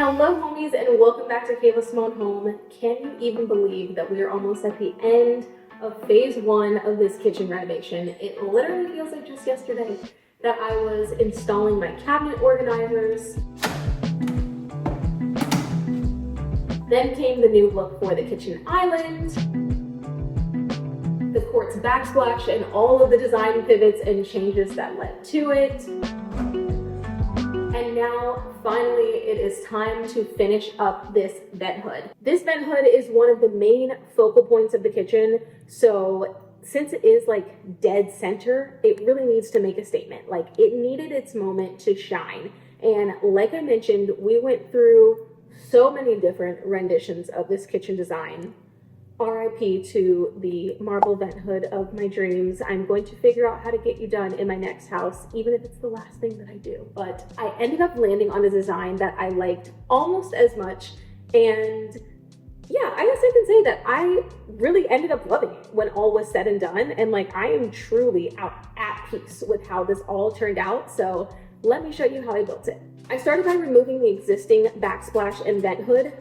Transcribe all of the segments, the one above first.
Hello homies and welcome back to Kayla Simone Home. Can you even believe that we are almost at the end of phase 1 of this kitchen renovation? It literally feels like just yesterday that I was installing my cabinet organizers. Then came the new look for the kitchen island, the quartz backsplash, and all of the design pivots and changes that led to it. And now, finally, it is time to finish up this vent hood. This vent hood is one of the main focal points of the kitchen, so since it is like dead center, it really needs to make a statement. Like, it needed its moment to shine. And like I mentioned, we went through so many different renditions of this kitchen design. RIP to the marble vent hood of my dreams. I'm going to figure out how to get you done in my next house, even if it's the last thing that I do. But I ended up landing on a design that I liked almost as much. And yeah, I guess I can say that I really ended up loving it when all was said and done. And like, I am truly at peace with how this all turned out. So let me show you how I built it. I started by removing the existing backsplash and vent hood.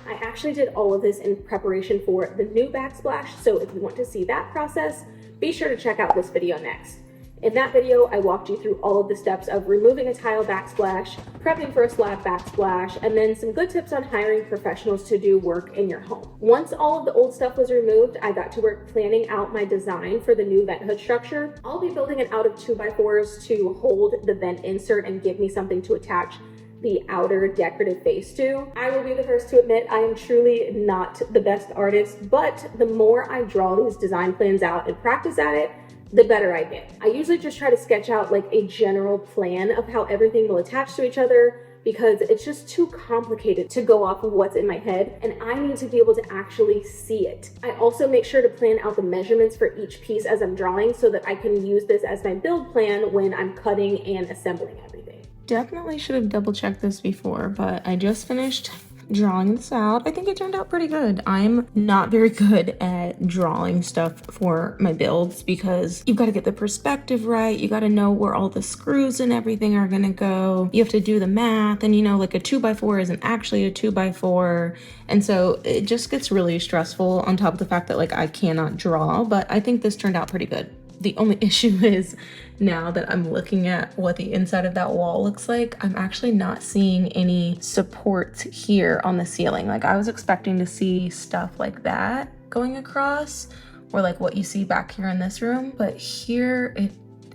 I actually did all of this in preparation for the new backsplash, so if you want to see that process, be sure to check out this video next. In that video, I walked you through all of the steps of removing a tile backsplash, prepping for a slab backsplash, and then some good tips on hiring professionals to do work in your home. Once all of the old stuff was removed, I got to work planning out my design for the new vent hood structure. I'll be building it out of 2x4s to hold the vent insert and give me something to attach the outer decorative face to. I will be the first to admit I am truly not the best artist, but the more I draw these design plans out and practice at it, the better I get. I usually just try to sketch out like a general plan of how everything will attach to each other because it's just too complicated to go off of what's in my head, and I need to be able to actually see it. I also make sure to plan out the measurements for each piece as I'm drawing so that I can use this as my build plan when I'm cutting and assembling everything. Definitely should have double checked this before, but I just finished drawing this out. I think it turned out pretty good. I'm not very good at drawing stuff for my builds because you've got to get the perspective right. You got to know where all the screws and everything are going to go. You have to do the math, and you know, like a 2x4 isn't actually a 2x4. And so it just gets really stressful on top of the fact that like I cannot draw, but I think this turned out pretty good. The only issue is now that I'm looking at what the inside of that wall looks like, I'm actually not seeing any supports here on the ceiling. Like I was expecting to see stuff like that going across, or like what you see back here in this room, but here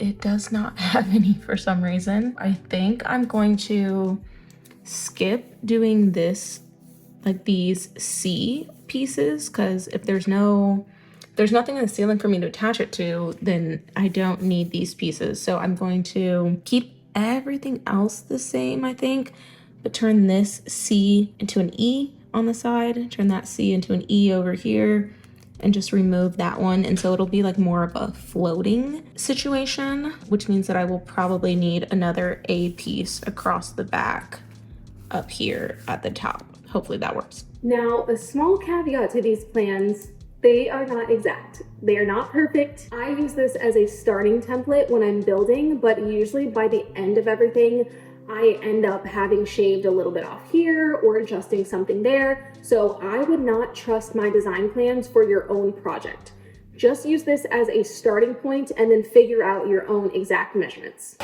it does not have any for some reason. I think I'm going to skip doing this, like these C pieces, because if there's nothing in the ceiling for me to attach it to, then I don't need these pieces. So I'm going to keep everything else the same, I think, but turn this C into an E on the side, turn that C into an E over here, and just remove that one. And so it'll be like more of a floating situation, which means that I will probably need another A piece across the back up here at the top. Hopefully that works. Now, a small caveat to these plans: they are not exact. They are not perfect. I use this as a starting template when I'm building, but usually by the end of everything, I end up having shaved a little bit off here or adjusting something there. So I would not trust my design plans for your own project. Just use this as a starting point and then figure out your own exact measurements.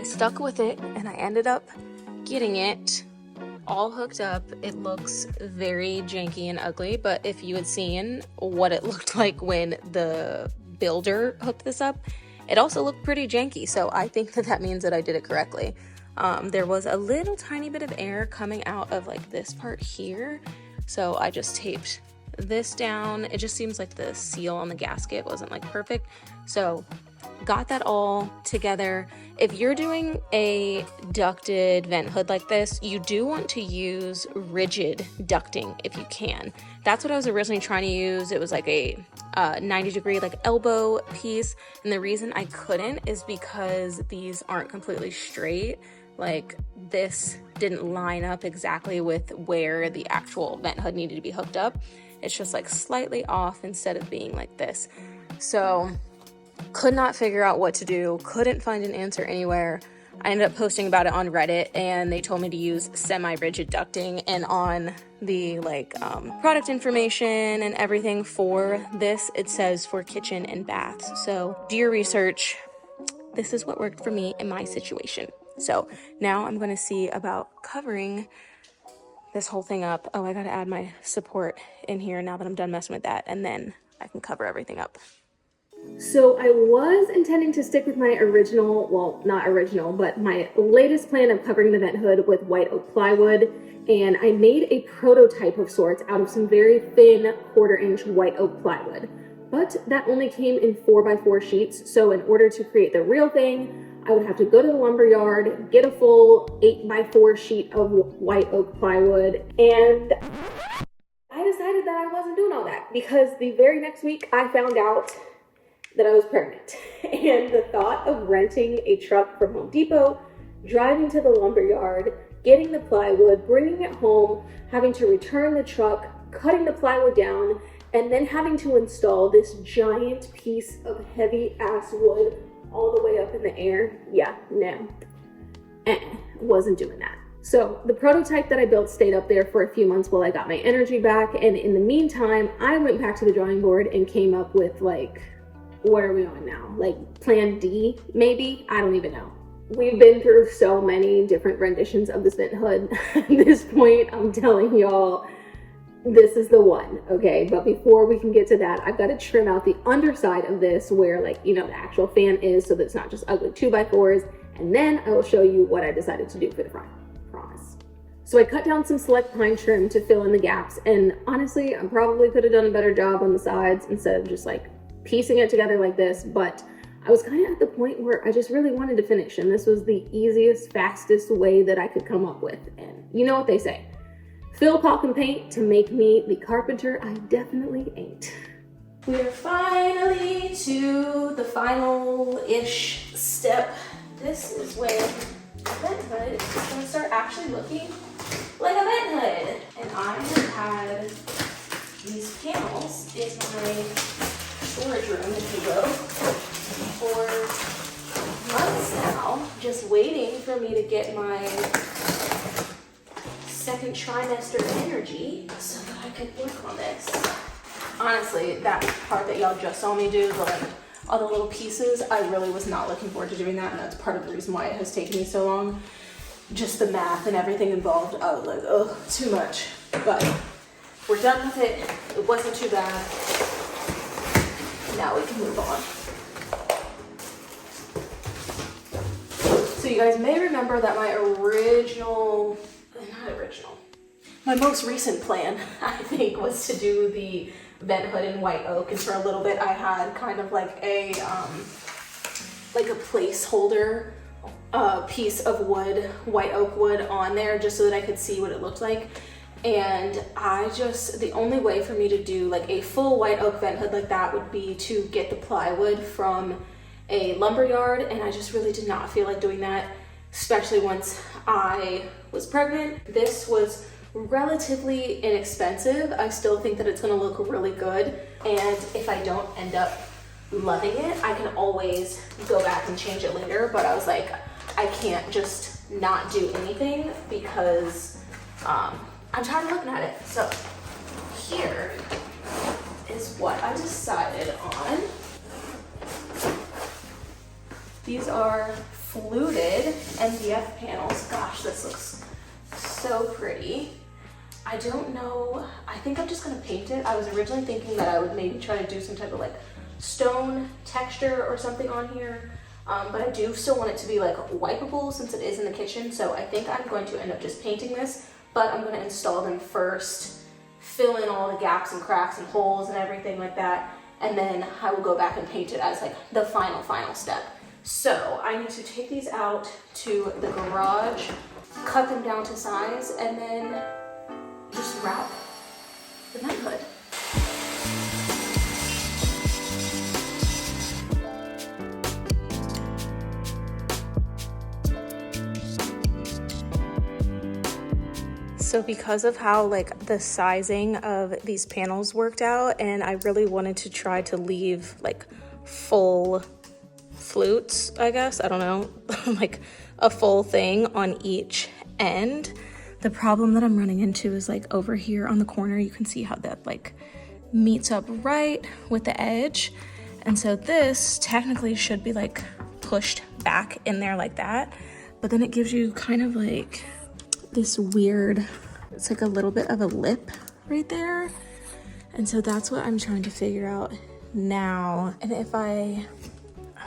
stuck with it and I ended up getting it all hooked up. It looks very janky and ugly, but if you had seen what it looked like when the builder hooked this up, it also looked pretty janky. So I think that that means that I did it correctly. There was a little tiny bit of air coming out of like this part here. So I just taped this down. It just seems like the seal on the gasket wasn't like perfect. So got that all together. If you're doing a ducted vent hood like this, you do want to use rigid ducting if you can. That's what I was originally trying to use. It was like a 90-degree like elbow piece, and the reason I couldn't is because these aren't completely straight. Like this didn't line up exactly with where the actual vent hood needed to be hooked up. It's just like slightly off instead of being like this. So could not figure out what to do, couldn't find an answer anywhere. I ended up posting about it on Reddit and they told me to use semi-rigid ducting, and on the product information and everything for this, it says for kitchen and baths. So do your research. This is what worked for me in my situation. So now I'm going to see about covering this whole thing up. Oh, I got to add my support in here now that I'm done messing with that, and then I can cover everything up. So I was intending to stick with my original, well, not original, but my latest plan of covering the vent hood with white oak plywood. And I made a prototype of sorts out of some very thin 1/4-inch white oak plywood. But that only came in 4x4 sheets. So in order to create the real thing, I would have to go to the lumber yard, get a full 8x4 sheet of white oak plywood. And I decided that I wasn't doing all that because the very next week I found out that I was pregnant. And the thought of renting a truck from Home Depot, driving to the lumber yard, getting the plywood, bringing it home, having to return the truck, cutting the plywood down, and then having to install this giant piece of heavy ass wood all the way up in the air. Yeah, no, wasn't doing that. So the prototype that I built stayed up there for a few months while I got my energy back. And in the meantime, I went back to the drawing board and came up with what are we on now? Like plan D, maybe? I don't even know. We've been through so many different renditions of this vent hood. At this point, I'm telling y'all, this is the one, okay? But before we can get to that, I've got to trim out the underside of this where the actual fan is, so that it's not just ugly 2x4s. And then I will show you what I decided to do for the front, promise. So I cut down some select pine trim to fill in the gaps. And honestly, I probably could have done a better job on the sides instead of just piecing it together like this, but I was kind of at the point where I just really wanted to finish, and this was the easiest, fastest way that I could come up with. And you know what they say, fill, caulk, and paint to make me the carpenter I definitely ain't. We are finally to the final-ish step. This is where the vent hood is going to start actually looking like a vent hood. And I have had these panels in my storage room, if you will, for months now, just waiting for me to get my second trimester energy so that I could work on this. Honestly, that part that y'all just saw me do, all the little pieces, I really was not looking forward to doing that, and that's part of the reason why it has taken me so long. Just the math and everything involved, I was like, oh, too much. But we're done with it. It wasn't too bad. Now we can move on. So you guys may remember that my my most recent plan, I think, was to do the vent hood in white oak. And for a little bit, I had kind of like a placeholder piece of wood, white oak wood on there, just so that I could see what it looked like. And the only way for me to do a full white oak vent hood like that would be to get the plywood from a lumber yard, and I just really did not feel like doing that, especially once I was pregnant. This was relatively inexpensive. I still think that it's gonna look really good, and if I don't end up loving it, I can always go back and change it later. But I was like, I can't just not do anything because I'm tired of looking at it. So here is what I decided on. These are fluted MDF panels. Gosh, this looks so pretty. I don't know, I think I'm just gonna paint it. I was originally thinking that I would maybe try to do some type of like stone texture or something on here. But I do still want it to be like wipeable since it is in the kitchen. So I think I'm going to end up just painting this, but I'm gonna install them first, fill in all the gaps and cracks and holes and everything like that. And then I will go back and paint it as like the final step. So I need to take these out to the garage, cut them down to size, and then just wrap the vent hood. So because of how like the sizing of these panels worked out, and I really wanted to try to leave like full flutes, I guess, I don't know, like a full thing on each end. The problem that I'm running into is like over here on the corner, you can see how that like meets up right with the edge. And so this technically should be like pushed back in there like that, but then it gives you kind of like this weird, it's like a little bit of a lip right there. And so that's what I'm trying to figure out now. And if I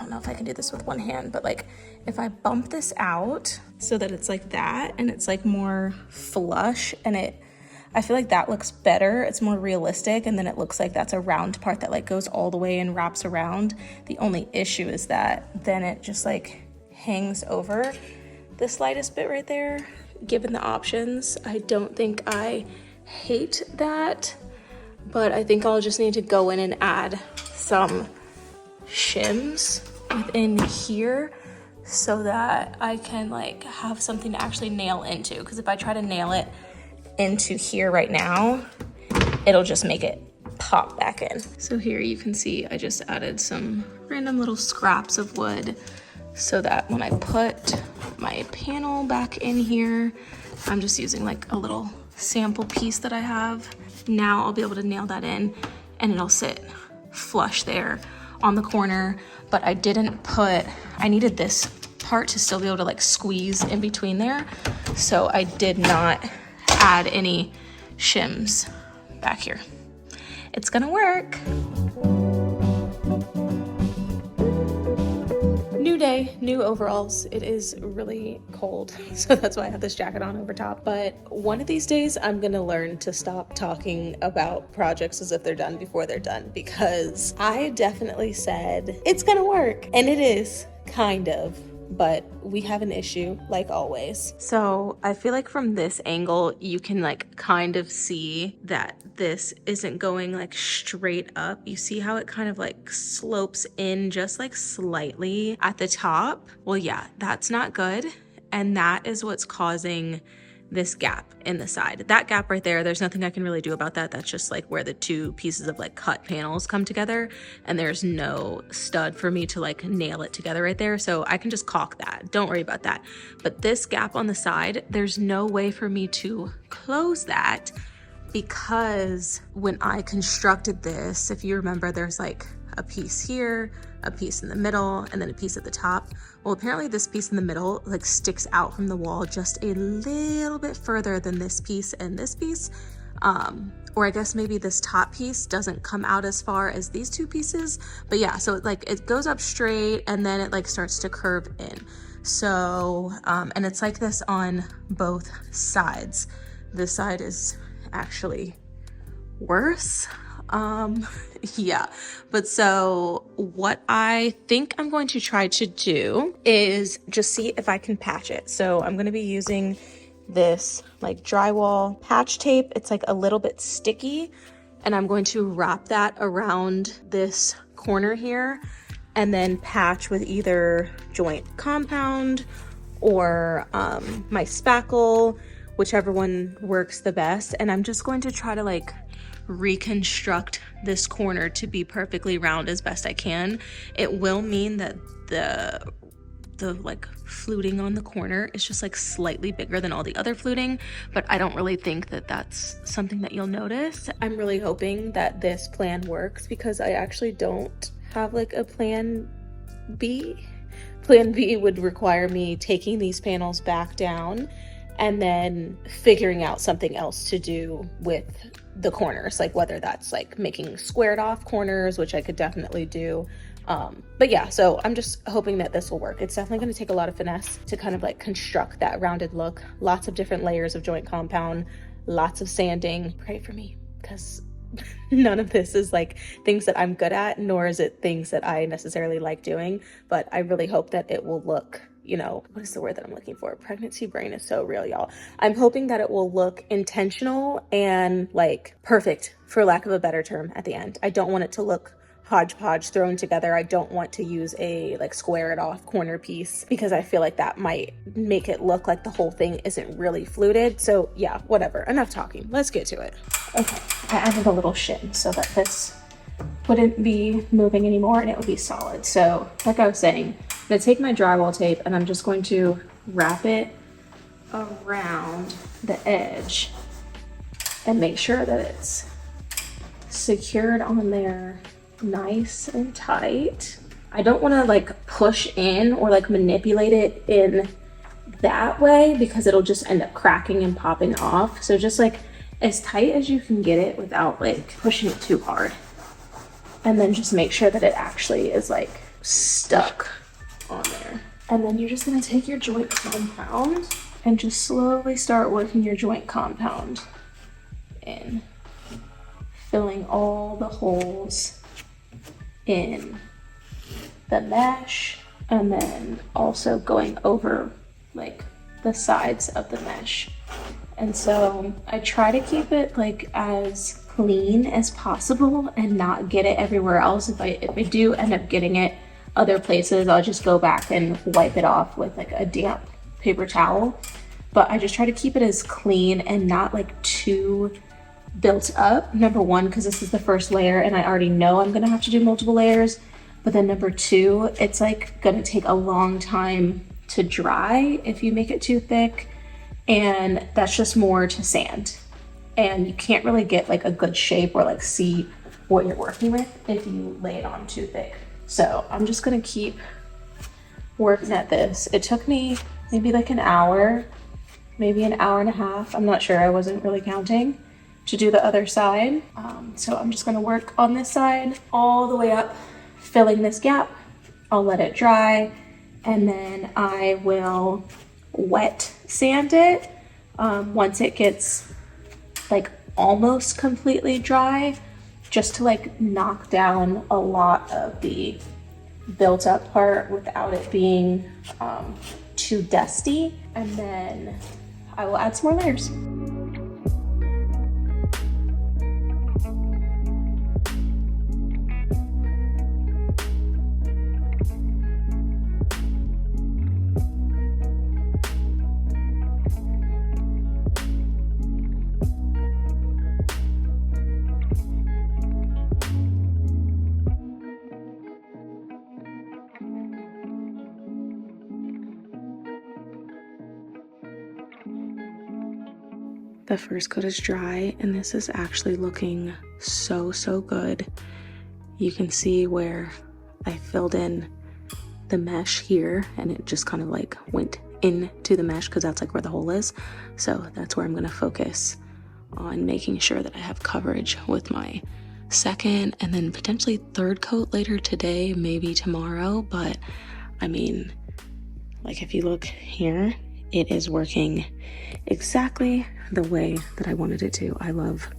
don't know if I can do this with one hand, but like if I bump this out so that it's like that and it's like more flush, and I feel like that looks better. It's more realistic, and then it looks like that's a round part that like goes all the way and wraps around. The only issue is that then it just like hangs over the slightest bit right there. Given the options, I don't think I hate that, but I think I'll just need to go in and add some shims within here so that I can like have something to actually nail into, because if I try to nail it into here right now, it'll just make it pop back in. So here you can see I just added some random little scraps of wood so that when I put my panel back in here, I'm just using like a little sample piece that I have. Now I'll be able to nail that in and it'll sit flush there on the corner. But I needed this part to still be able to like squeeze in between there. So I did not add any shims back here. It's gonna work. New day, new overalls. It is really cold, so that's why I have this jacket on over top. But one of these days, I'm gonna learn to stop talking about projects as if they're done before they're done, because I definitely said it's gonna work, and it is, kind of. But we have an issue like always. So I feel like from this angle, you can like kind of see that this isn't going like straight up. You see how it kind of like slopes in just like slightly at the top? Well, yeah, that's not good. And that is what's causing this gap in the side. That gap right there, there's nothing I can really do about that. That's just like where the two pieces of like cut panels come together, and there's no stud for me to like nail it together right there. So I can just caulk that. Don't worry about that. But this gap on the side, there's no way for me to close that, because when I constructed this, if you remember, there's like a piece here, a piece in the middle, and then a piece at the top. Well, apparently this piece in the middle like sticks out from the wall just a little bit further than this piece and this piece. Or I guess maybe this top piece doesn't come out as far as these two pieces. But yeah, so it goes up straight and then it like starts to curve in. So, and it's like this on both sides. This side is actually worse. Yeah, but so what I think I'm going to try to do is just see if I can patch it. So I'm going to be using this like drywall patch tape. It's like a little bit sticky, and I'm going to wrap that around this corner here and then patch with either joint compound or my spackle, whichever one works the best. And I'm just going to try to like reconstruct this corner to be perfectly round as best I can. It will mean that the like fluting on the corner is just like slightly bigger than all the other fluting, but I don't really think that that's something that you'll notice. I'm really hoping that this plan works, because I actually don't have like a plan B. Plan B would require me taking these panels back down and then figuring out something else to do with the corners, like whether that's like making squared off corners, which I could definitely do. But yeah, so I'm just hoping that this will work. It's definitely going to take a lot of finesse to kind of like construct that rounded look. Lots of different layers of joint compound, lots of sanding. Pray for me, because none of this is like things that I'm good at, nor is it things that I necessarily like doing. But I really hope that it will look, you know, what is the word that I'm looking for? Pregnancy brain is so real, y'all. I'm hoping that it will look intentional and like perfect, for lack of a better term, at the end. I don't want it to look hodgepodge thrown together. I don't want to use a like square it off corner piece, because I feel like that might make it look like the whole thing isn't really fluted. So yeah, whatever, enough talking, let's get to it. Okay, I added a little shim so that this wouldn't be moving anymore and it would be solid. So like I was saying, I'm gonna take my drywall tape and I'm just going to wrap it around the edge and make sure that it's secured on there nice and tight. I don't want to like push in or like manipulate it in that way, because it'll just end up cracking and popping off. So just like as tight as you can get it without like pushing it too hard. And then just make sure that it actually is like stuck on there. And then you're just going to take your joint compound and just slowly start working your joint compound in, filling all the holes in the mesh, and then also going over like the sides of the mesh. And so I try to keep it like as clean as possible and not get it everywhere else. If I do end up getting it other places, I'll just go back and wipe it off with like a damp paper towel. But I just try to keep it as clean and not like too built up. Number one, because this is the first layer and I already know I'm gonna have to do multiple layers. But then number two, it's like gonna take a long time to dry if you make it too thick. And that's just more to sand. And you can't really get like a good shape or like see what you're working with if you lay it on too thick. So I'm just gonna keep working at this. It took me maybe like an hour, maybe an hour and a half. I'm not sure, I wasn't really counting, to do the other side. So I'm just gonna work on this side all the way up, filling this gap. I'll let it dry, and then I will wet sand it once it gets like almost completely dry, just to like knock down a lot of the built up part without it being too dusty. And then I will add some more layers. The first coat is dry, and this is actually looking so good. You can see where I filled in the mesh here, and it just kind of like went into the mesh because that's like where the hole is. So that's where I'm going to focus on making sure that I have coverage with my second and then potentially third coat later today, maybe tomorrow. But I mean, like if you look here, it is working exactly the way that I wanted it to. I love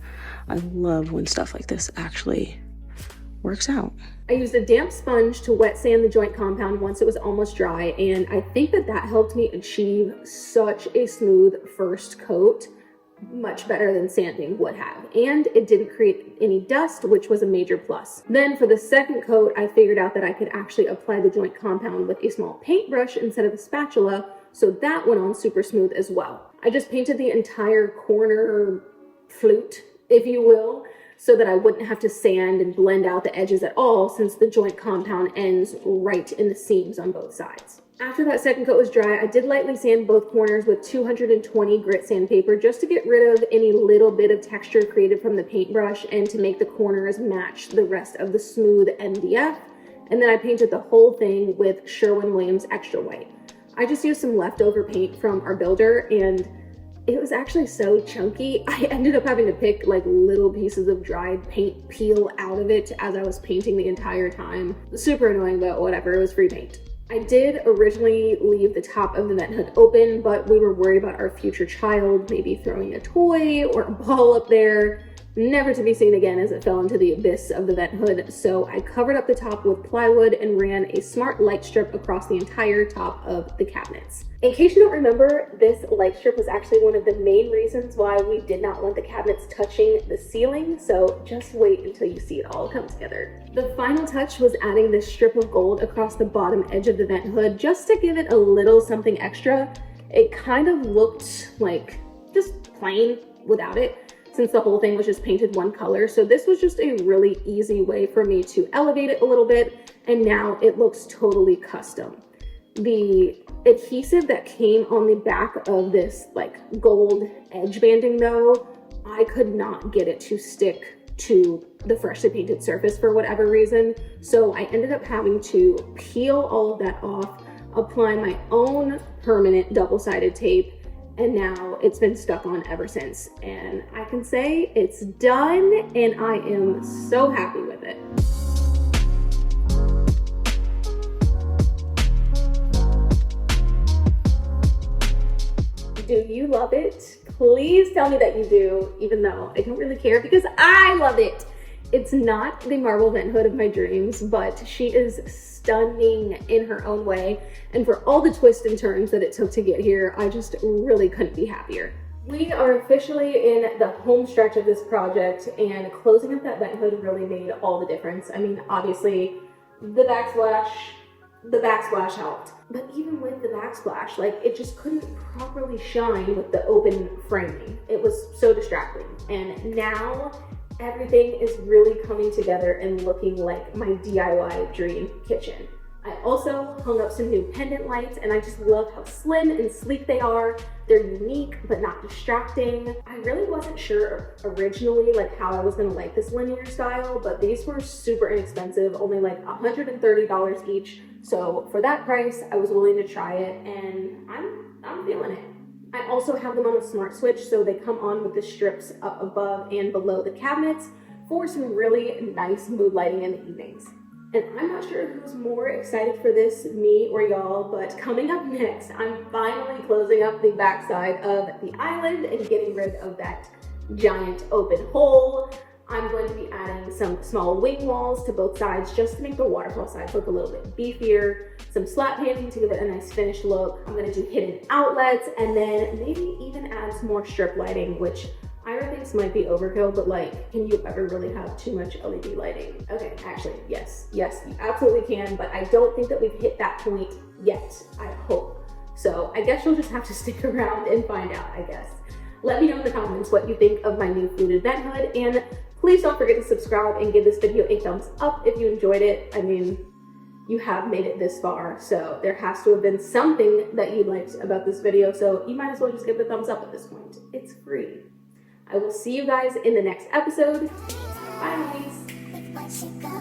when stuff like this actually works out. I used a damp sponge to wet sand the joint compound once it was almost dry, and I think that helped me achieve such a smooth first coat, much better than sanding would have. And it didn't create any dust, which was a major plus. Then for the second coat, I figured out that I could actually apply the joint compound with a small paintbrush instead of a spatula, so that went on super smooth as well. I just painted the entire corner flute, if you will, so that I wouldn't have to sand and blend out the edges at all, since the joint compound ends right in the seams on both sides. After that second coat was dry, I did lightly sand both corners with 220 grit sandpaper just to get rid of any little bit of texture created from the paintbrush and to make the corners match the rest of the smooth MDF. and then I painted the whole thing with Sherwin-Williams Extra White. I just used some leftover paint from our builder, and it was actually so chunky. I ended up having to pick like little pieces of dried paint peel out of it as I was painting the entire time. Super annoying, but whatever, it was free paint. I did originally leave the top of the vent hood open, but we were worried about our future child maybe throwing a toy or a ball up there, never to be seen again as it fell into the abyss of the vent hood. So I covered up the top with plywood and ran a smart light strip across the entire top of the cabinets. In case you don't remember, this light strip was actually one of the main reasons why we did not want the cabinets touching the ceiling, so just wait until you see it all come together. The final touch was adding this strip of gold across the bottom edge of the vent hood just to give it a little something extra. It kind of looked like just plain without it, since the whole thing was just painted one color. So this was just a really easy way for me to elevate it a little bit, and now it looks totally custom. The adhesive that came on the back of this like gold edge banding though, I could not get it to stick to the freshly painted surface for whatever reason. So I ended up having to peel all of that off, apply my own permanent double-sided tape, and now it's been stuck on ever since. And I can say it's done, and I am so happy with it. Do you love it? Please tell me that you do, even though I don't really care because I love it. It's not the marble vent hood of my dreams, but she is stunning in her own way. And for all the twists and turns that it took to get here, I just really couldn't be happier. We are officially in the home stretch of this project, and closing up that vent hood really made all the difference. I mean, obviously the backsplash helped. But even with the backsplash, like, it just couldn't properly shine with the open framing. It was so distracting. And now everything is really coming together and looking like my DIY dream kitchen. I also hung up some new pendant lights, and I just love how slim and sleek they are. They're unique, but not distracting. I really wasn't sure originally like how I was gonna like this linear style, but these were super inexpensive, only like $130 each. So for that price, I was willing to try it, and I'm feeling it. I also have them on a smart switch, so they come on with the strips up above and below the cabinets for some really nice mood lighting in the evenings. And I'm not sure who's more excited for this, me or y'all, but coming up next, I'm finally closing up the backside of the island and getting rid of that giant open hole. I'm going to be adding some small wing walls to both sides just to make the waterfall sides look a little bit beefier, some slat paneling to give it a nice finished look. I'm going to do hidden outlets, and then maybe even add some more strip lighting, which Ira thinks might be overkill, but like, can you ever really have too much LED lighting? Okay, actually, yes, you absolutely can, but I don't think that we've hit that point yet, I hope. So I guess you'll just have to stick around and find out, I guess. Let me know in the comments what you think of my new fluted vent hood, and please don't forget to subscribe and give this video a thumbs up if you enjoyed it. I mean, you have made it this far, so there has to have been something that you liked about this video, so you might as well just give the thumbs up at this point. It's free. I will see you guys in the next episode. Bye, homies.